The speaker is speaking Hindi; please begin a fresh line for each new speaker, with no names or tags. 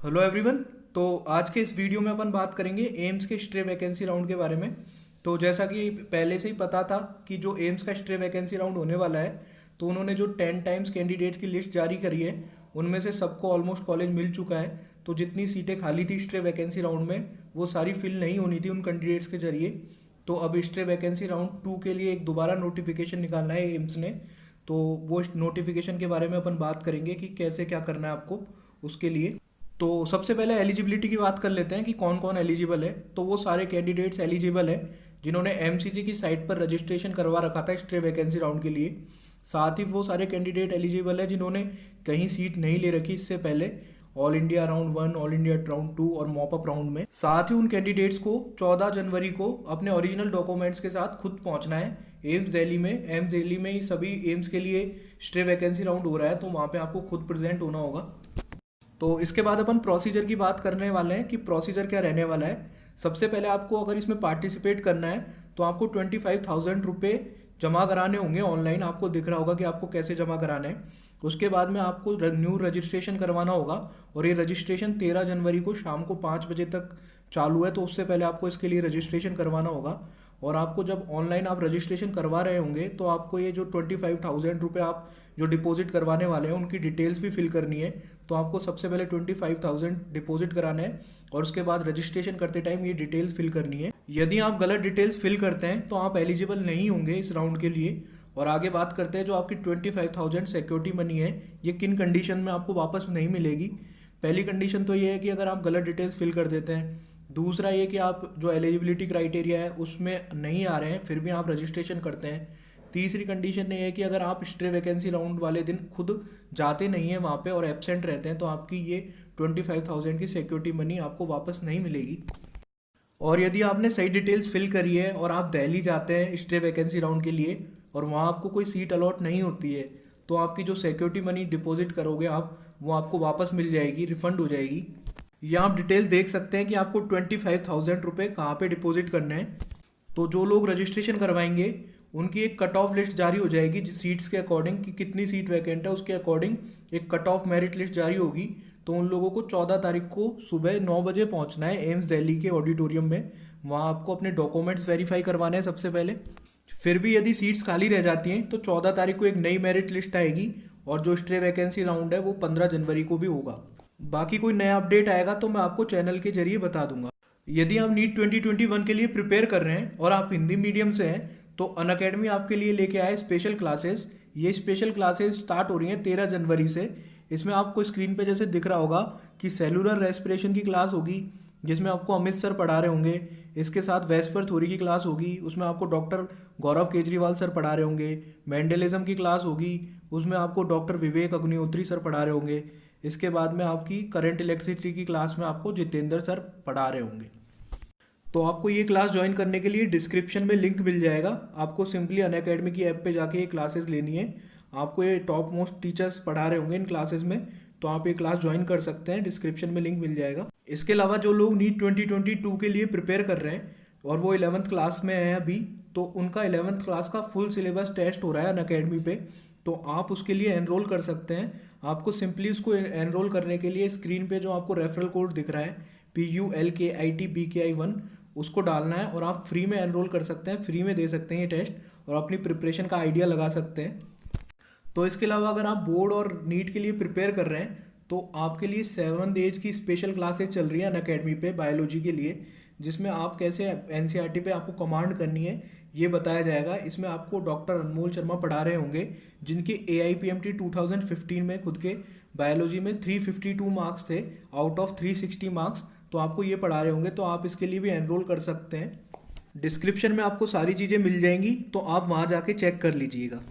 Hello everyone. तो आज के इस वीडियो में अपन बात करेंगे एम्स के स्ट्रे वैकेंसी राउंड के बारे में। तो जैसा कि पहले से ही पता था कि जो एम्स का स्ट्रे वैकेंसी राउंड होने वाला है, तो उन्होंने जो 10 टाइम्स कैंडिडेट की लिस्ट जारी करी है उनमें से सबको ऑलमोस्ट कॉलेज मिल चुका है। तो जितनी सीटें खाली थी स्ट्रे वैकेंसी राउंड में वो सारी फिल नहीं होनी थी उन कैंडिडेट्स के जरिए। तो अब स्ट्रे वैकेंसी राउंड 2 के लिए एक दोबारा नोटिफिकेशन निकालना है एम्स ने। तो वो नोटिफिकेशन के बारे में अपन बात करेंगे कि कैसे क्या करना है आपको उसके लिए। तो सबसे पहले एलिजिबिलिटी की बात कर लेते हैं कि कौन कौन एलिजिबल है। तो वो सारे कैंडिडेट्स एलिजिबल है जिन्होंने एमसीसी की साइट पर रजिस्ट्रेशन करवा रखा था स्ट्रे वैकेंसी राउंड के लिए। साथ ही वो सारे कैंडिडेट एलिजिबल है जिन्होंने कहीं सीट नहीं ले रखी इससे पहले all India round 1, all India round 2 और मॉपअप राउंड में। साथ ही उन कैंडिडेट्स को 14 जनवरी को अपने ओरिजिनल डॉक्यूमेंट्स के साथ खुद पहुंचना है एम्स दिल्ली में। एम्स दिल्ली में ही सभी एम्स के लिए स्ट्रे वैकेंसी राउंड हो रहा है, तो वहाँ पे आपको खुद प्रेजेंट होना होगा। तो इसके बाद अपन प्रोसीजर की बात करने वाले हैं कि प्रोसीजर क्या रहने वाला है। सबसे पहले आपको अगर इसमें पार्टिसिपेट करना है तो आपको 25,000 रुपये जमा कराने होंगे ऑनलाइन। आपको दिख रहा होगा कि आपको कैसे जमा कराना है। उसके बाद में आपको न्यू रजिस्ट्रेशन करवाना होगा और ये रजिस्ट्रेशन 13 जनवरी को शाम को 5 बजे तक चालू है, तो उससे पहले आपको इसके लिए रजिस्ट्रेशन करवाना होगा। और आपको जब ऑनलाइन आप रजिस्ट्रेशन करवा रहे होंगे तो आपको ये जो 25,000 रुपये आप जो डिपॉजिट करवाने वाले हैं उनकी डिटेल्स भी फिल करनी है। तो आपको सबसे पहले 25,000 डिपॉजिट कराना है और उसके बाद रजिस्ट्रेशन करते टाइम ये डिटेल्स फिल करनी है। यदि आप गलत डिटेल्स फिल करते हैं तो आप एलिजिबल नहीं होंगे इस राउंड के लिए। और आगे बात करते हैं जो आपकी 25,000 सिक्योरिटी मनी है ये किन कंडीशन में आपको वापस नहीं मिलेगी। पहली कंडीशन तो ये है कि अगर आप गलत डिटेल्स फिल कर देते हैं। दूसरा ये कि आप जो एलिजिबिलिटी क्राइटेरिया है उसमें नहीं आ रहे हैं फिर भी आप रजिस्ट्रेशन करते हैं। तीसरी कंडीशन ये है कि अगर आप स्ट्रे वैकेंसी राउंड वाले दिन खुद जाते नहीं हैं वहाँ पे और एब्सेंट रहते हैं तो आपकी ये 25,000 की सिक्योरिटी मनी आपको वापस नहीं मिलेगी। और यदि आपने सही डिटेल्स फिल करी है और आप दिल्ली जाते हैं स्ट्रे वैकेंसी राउंड के लिए और वहाँ आपको कोई सीट अलॉट नहीं होती है तो आपकी जो सिक्योरिटी मनी डिपॉजिट करोगे आप वो आपको वापस मिल जाएगी, रिफंड हो जाएगी। यहाँ आप डिटेल्स देख सकते हैं कि आपको 25,000 रुपये कहाँ पे डिपॉजिट करने हैं। तो जो लोग रजिस्ट्रेशन करवाएंगे उनकी एक कट ऑफ लिस्ट जारी हो जाएगी जिस सीट्स के अकॉर्डिंग कि कितनी सीट वैकेंट है उसके अकॉर्डिंग एक कट ऑफ मेरिट लिस्ट जारी होगी। तो उन लोगों को 14 तारीख को सुबह 9 बजे पहुंचना है एम्स दिल्ली के ऑडिटोरियम में। वहाँ आपको अपने डॉक्यूमेंट्स वेरीफाई करवाने हैं सबसे पहले। फिर भी यदि सीट्स खाली रह जाती हैं तो 14 तारीख को एक नई मेरिट लिस्ट आएगी और जो स्ट्रे वैकेंसी राउंड है वो 15 जनवरी को भी होगा। बाकी कोई नया अपडेट आएगा तो मैं आपको चैनल के जरिए बता दूंगा। यदि आप नीट 2021 के लिए प्रिपेयर कर रहे हैं और आप हिंदी मीडियम से हैं तो अनअकैडमी आपके लिए लेके आए स्पेशल क्लासेस। ये स्पेशल क्लासेस स्टार्ट हो रही हैं 13 जनवरी से। इसमें आपको स्क्रीन पे जैसे दिख रहा होगा कि सेलुलर रेस्पिरेशन की क्लास होगी जिसमें आपको अमित सर पढ़ा रहे होंगे। इसके साथ वेस्पर थ्योरी की क्लास होगी, उसमें आपको डॉक्टर गौरव केजरीवाल सर पढ़ा रहे होंगे। मेंडलिज्म की क्लास होगी, उसमें आपको डॉक्टर विवेक अग्निहोत्री सर पढ़ा रहे होंगे। इसके बाद में आपकी करंट इलेक्ट्रिसिटी की क्लास में आपको जितेंद्र सर पढ़ा रहे होंगे। तो आपको ये क्लास ज्वाइन करने के लिए डिस्क्रिप्शन में लिंक मिल जाएगा। आपको सिंपली अनअकैडमी की ऐप पे जाके ये क्लासेस लेनी है। आपको ये टॉप मोस्ट टीचर्स पढ़ा रहे होंगे इन क्लासेस में, तो आप ये क्लास ज्वाइन कर सकते हैं। डिस्क्रिप्शन में लिंक मिल जाएगा। इसके अलावा जो लोग नीट 2022 के लिए प्रिपेयर कर रहे हैं और वो 11th क्लास में हैं अभी, तो उनका 11th क्लास का फुल सिलेबस टेस्ट हो रहा है अनअकैडमी पे। तो आप उसके लिए एनरोल कर सकते हैं। आपको सिंपली उसको एनरोल करने के लिए स्क्रीन पे जो आपको रेफरल कोड दिख रहा है PULKITBKI1 उसको डालना है और आप फ्री में एनरोल कर सकते हैं, फ्री में दे सकते हैं ये टेस्ट और अपनी प्रिपरेशन का आइडिया लगा सकते हैं। तो इसके अलावा अगर आप बोर्ड और नीट के लिए प्रिपेयर कर रहे हैं तो आपके लिए 7th एज की स्पेशल क्लासेस चल रही है अनअकैडमी पे बायोलॉजी के लिए, जिसमें आप कैसे एनसीईआरटी पे आपको कमांड करनी है ये बताया जाएगा। इसमें आपको डॉक्टर अनमोल शर्मा पढ़ा रहे होंगे जिनके AIPMT 2015 में खुद के बायोलॉजी में 352 मार्क्स थे आउट ऑफ 360 मार्क्स। तो आपको ये पढ़ा रहे होंगे, तो आप इसके लिए भी एनरोल कर सकते हैं। डिस्क्रिप्शन में आपको सारी चीज़ें मिल जाएंगी, तो आप वहाँ जाके चेक कर लीजिएगा।